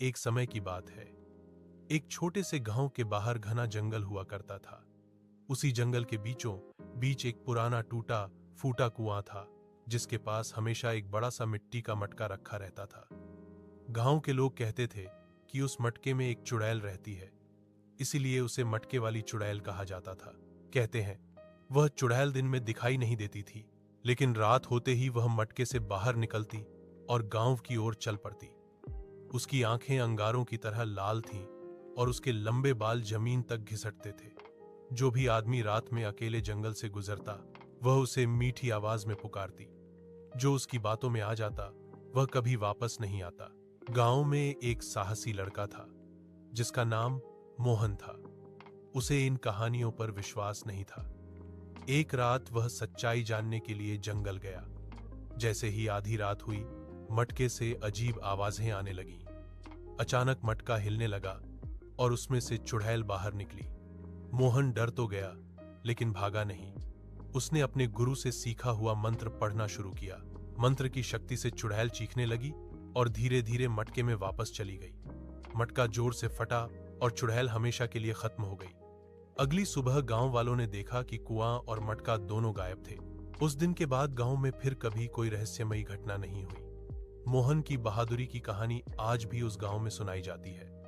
एक समय की बात है। एक छोटे से गांव के बाहर घना जंगल हुआ करता था। उसी जंगल के बीचों बीच एक पुराना टूटा फूटा कुआं था, जिसके पास हमेशा एक बड़ा सा मिट्टी का मटका रखा रहता था। गांव के लोग कहते थे कि उस मटके में एक चुड़ैल रहती है, इसीलिए उसे मटके वाली चुड़ैल कहा जाता था। कहते हैं वह चुड़ैल दिन में दिखाई नहीं देती थी, लेकिन रात होते ही वह मटके से बाहर निकलती और गांव की ओर चल पड़ती। उसकी आंखें अंगारों की तरह लाल थीं और उसके लंबे बाल जमीन तक घिसटते थे। जो भी आदमी रात में अकेले जंगल से गुजरता, वह उसे मीठी आवाज में पुकारती। जो उसकी बातों में आ जाता, वह कभी वापस नहीं आता। गांव में एक साहसी लड़का था, जिसका नाम मोहन था। उसे इन कहानियों पर विश्वास नहीं था। एक रात वह सच्चाई जानने के लिए जंगल गया। जैसे ही आधी रात हुई, मटके से अजीब आवाजें आने लगीं। अचानक मटका हिलने लगा और उसमें से चुड़ैल बाहर निकली। मोहन डर तो गया, लेकिन भागा नहीं। उसने अपने गुरु से सीखा हुआ मंत्र पढ़ना शुरू किया। मंत्र की शक्ति से चुड़ैल चीखने लगी और धीरे धीरे मटके में वापस चली गई। मटका जोर से फटा और चुड़ैल हमेशा के लिए खत्म हो गई। अगली सुबह गांव वालों ने देखा कि कुआं और मटका दोनों गायब थे। उस दिन के बाद गांव में फिर कभी कोई रहस्यमयी घटना नहीं हुई। मोहन की बहादुरी की कहानी आज भी उस गांव में सुनाई जाती है।